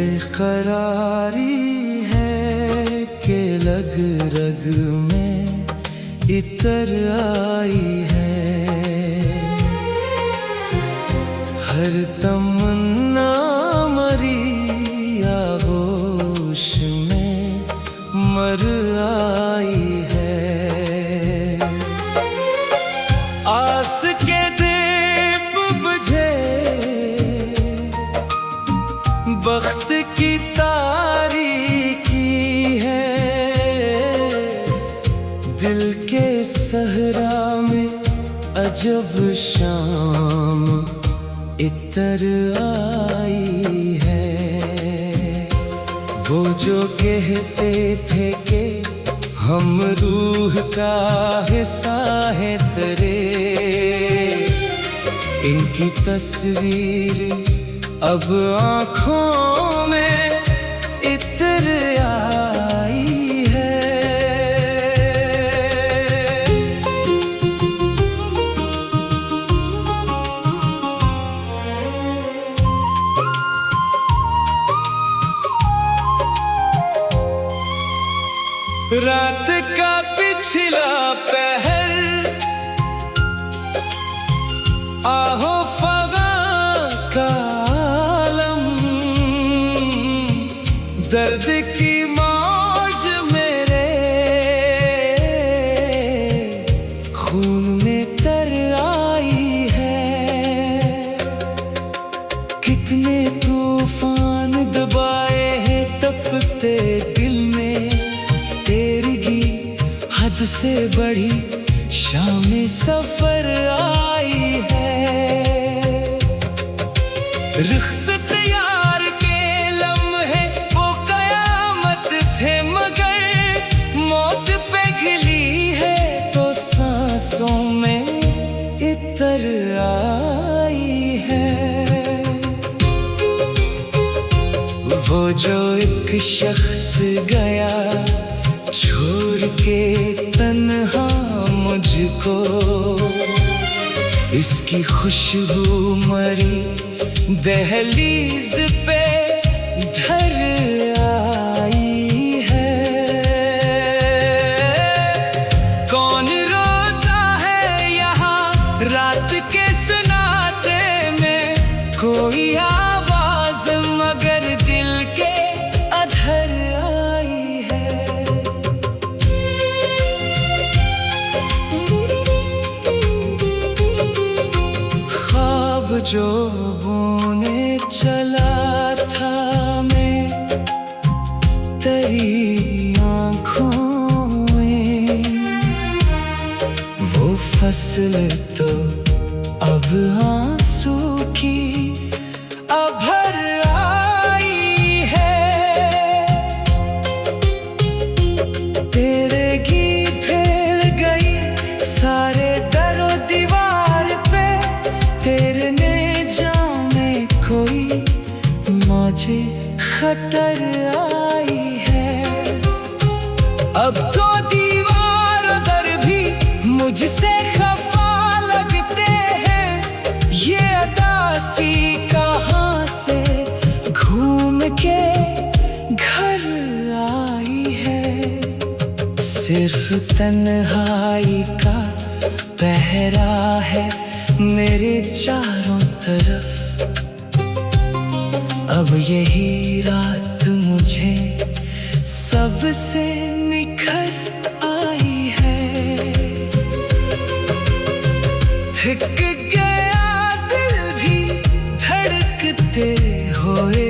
बेकरारी है कि रग रग में इतर आई है। हर तमन्ना मरी आगोश में मर आई है। आस के दीप बुझे वक्त की तारीकी है। दिल के सहरा में अजब शाम इतर आई है। वो जो कहते थे कि हम रूह का हिस्सा है तेरे, इनकी तस्वीर अब आँखों में इतर आई है। रात का पिछला पहर आहो फगा का दर्द की मौज मेरे खून में तर आई है। कितने तूफान दबाए हैं तपते दिल में, तेरी हद से बड़ी शाम सफर आई है। रुखसत यार के लम्हे वो कयामत थे, मगर मौत पे घिली है तो सांसों में इतर आई है। वो जो एक शख्स गया छोड़ के तन्हा मुझको, इसकी खुशबू मरी दहलीज पे ढर आई है। कौन रोता है यहाँ रात के सन्नाटे में, कोई आवाज मगर दिल के अधर आई है। ख्वाब जो बुने चला था मैं तेरी आँखों में, वो फसल तो अब आंसू की अभर आई है। तेरे गीत फैल गई सारे दरो दीवार पे, तेरे ने जाने कोई मुझे खतर आई है। अब तो दीवार दर भी मुझसे खफा लगते हैं, ये अदासी कहाँ से घूम के घर आई है। सिर्फ तन्हाई का पहरा है मेरे चारों तरफ, अब यही रात मुझे सबसे निखर आई है। थक गया दिल भी धड़कते हुए,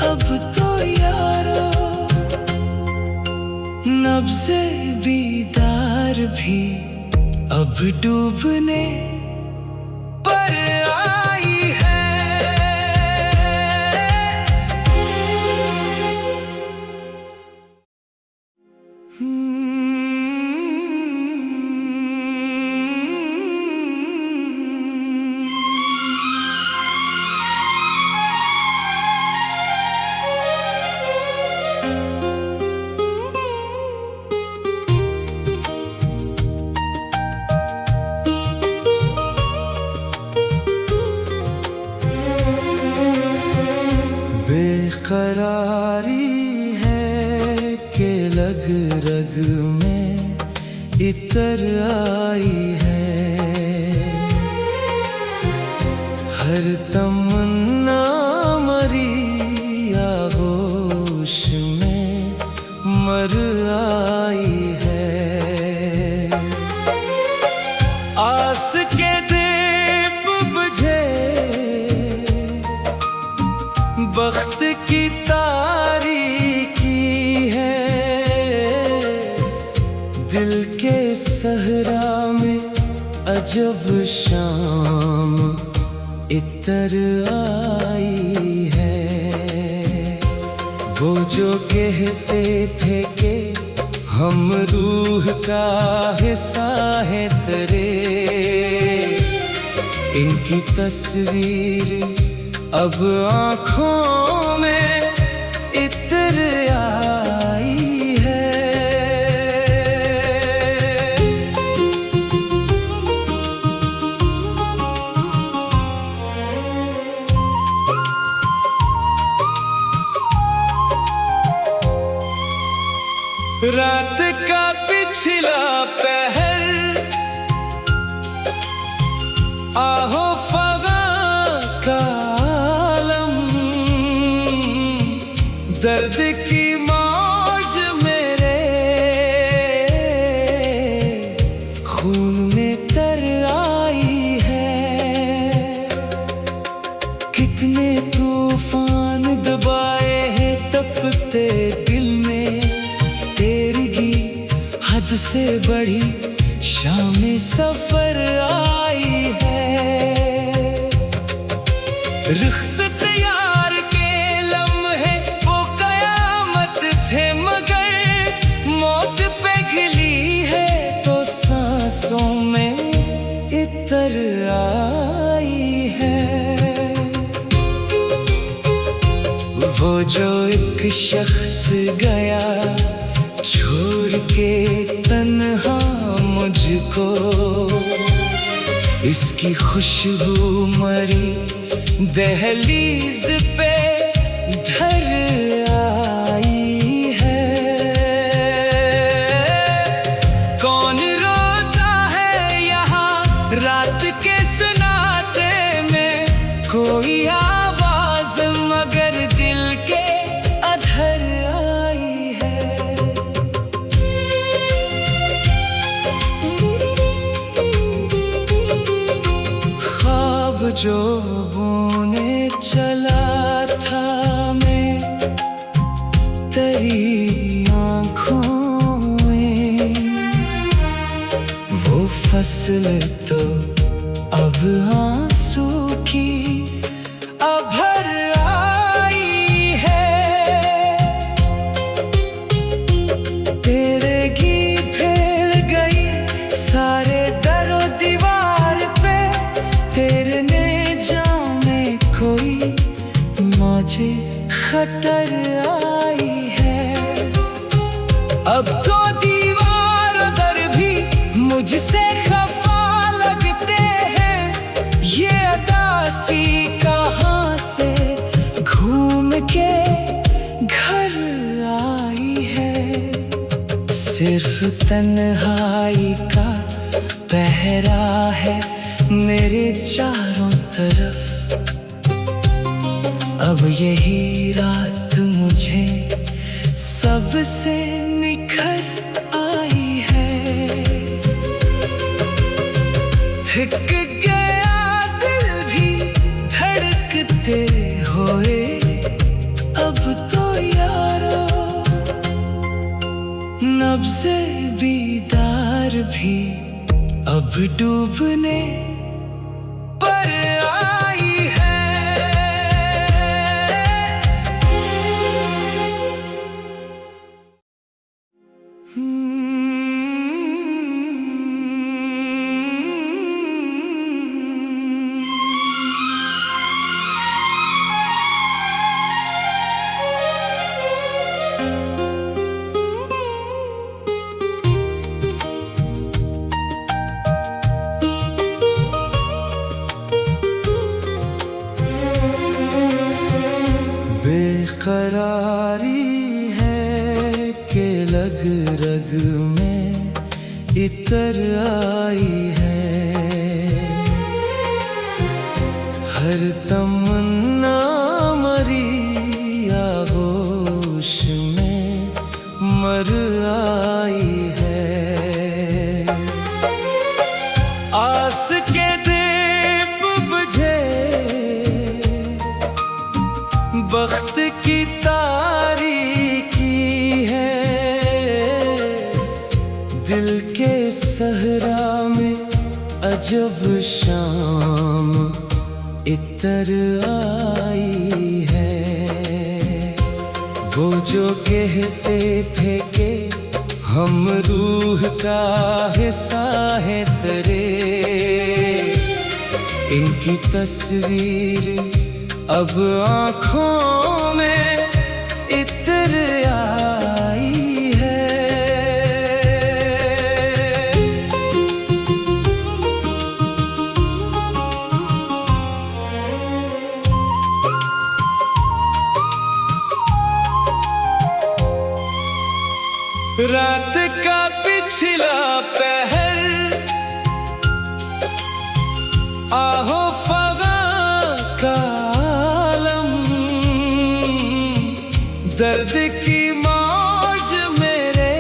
अब तो यारो नब्ज़े बीदार भी अब डूबने पर आई है। रग रग में इतर आई है। हर तमन्ना मरी आगोश में मर आई है। आस के दीप बुझे बख्त की तारीकी है। दिल के सहरा में अजब शाम इतर आई है। वो जो कहते थे कि हम रूह का हिस्सा है तेरे, इनकी तस्वीर अब आँखों में इतर आई है। रात का पिछला पहर आहो फगा का आलम, दर्द की मौज मेरे खून में तर आई है। कितने तूफान दबाए हैं तपते दिल में, तेरी हद से बढ़ी शाम सफर आई है। रुखसत यार के लम्हे वो कयामत थे, मगर मौत पिघली है तो सांसों में इतर आई है। वो जो एक शख्स गया छोड़ के तन्हा मुझको, इसकी खुशबू मरी दहलीज पे ढर आई है। कौन रोता है यहाँ रात के सन्नाटे में, कोई आवाज मगर दिल के अधर आई है। ख्वाब जो बुने चला था मैं तेरी आँखों में, वो फसल तो अब आंसू की अभर आई है। तेरे गीत फैल गई सारे दरो दीवार पे, तेरे ने जाने कोई मुझे खतर आई है। अब तो दीवार दर भी मुझसे खफा लगते हैं, ये अदासी कहाँ से घूम के घर आई है। सिर्फ तन्हाई का पहरा है मेरे चारों तरफ, अब यही रात मुझे सबसे निखर आई है। थक गया दिल भी धड़कते हुए अब तो यारो, नब्ज़े बीदार भी अब डूबने पर आई है। बेकरारी है कि लग रग में इतर आई है। हर तमन्ना मरी आगोश में मर आई है। आस के दीप बुझे बख्त की तारीकी है। दिल के सहरा में अजब शाम इतर आई है। वो जो कहते थे कि हम रूह का हिस्सा है तेरे, इनकी तस्वीर अब आँखों में इतर आई है। रात का पिछला पहर आहो फगा का आलम, दर्द की मौज मेरे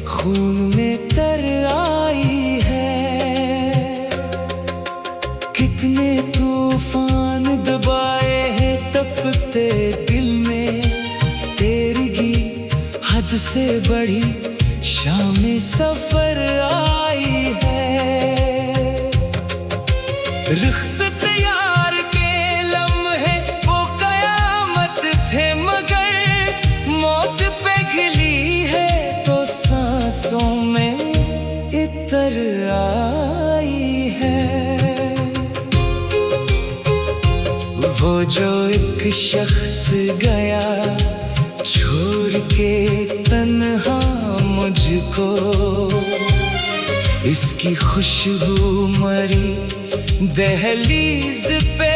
खून में तर आई है। कितने तूफान दबाए हैं तपते दिल में, तेरी हद से बड़ी शाम सफर आई है। रुखसत यार के लम्हे वो कयामत थे, मगर मौत पिघली है तो सांसों में इतर आई है। वो जो एक शख्स गया छोड़ के तन्हा मुझको, इसकी खुशबू मरी दहलीज पे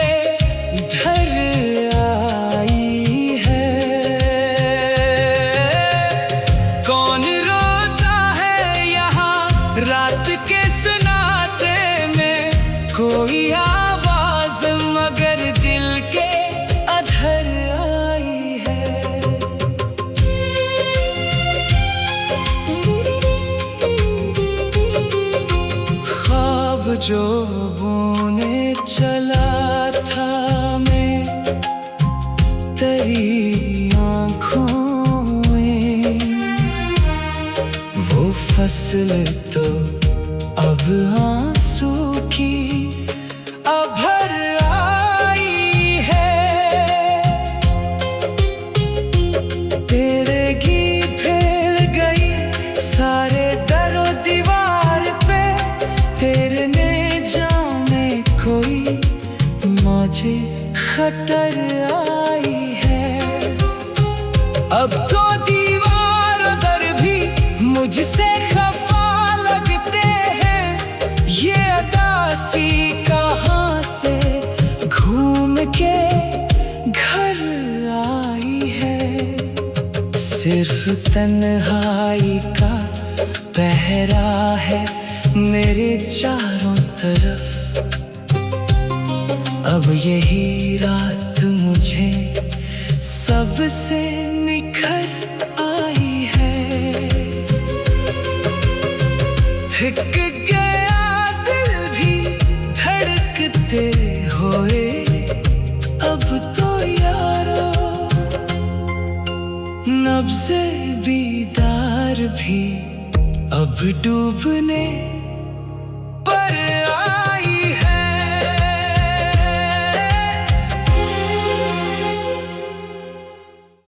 ढल आई है। कौन रोता है यहाँ रात के सन्नाटे में, कोई आवाज मगर दिल के अधर आई है। ख्वाब जो बुने चला था मैं तेरी आँखों में, वो फसल तो अब आंसू की अभर आई है। तेरे गीत फैल गई सारे दरो दीवार पे, तेरे ने जाने कोई मुझे खतर आई है। अब तो दीवार दर भी मुझसे खफा लगते हैं, ये अदासी कहाँ से घूम के घर आई है। सिर्फ तन्हाई का पहरा है मेरे चारों तरफ, अब यही रात मुझे सबसे निखर आई है। थक गया दिल भी धड़कते हुए अब तो यारो, नब्ज़े बीदार भी अब डूबने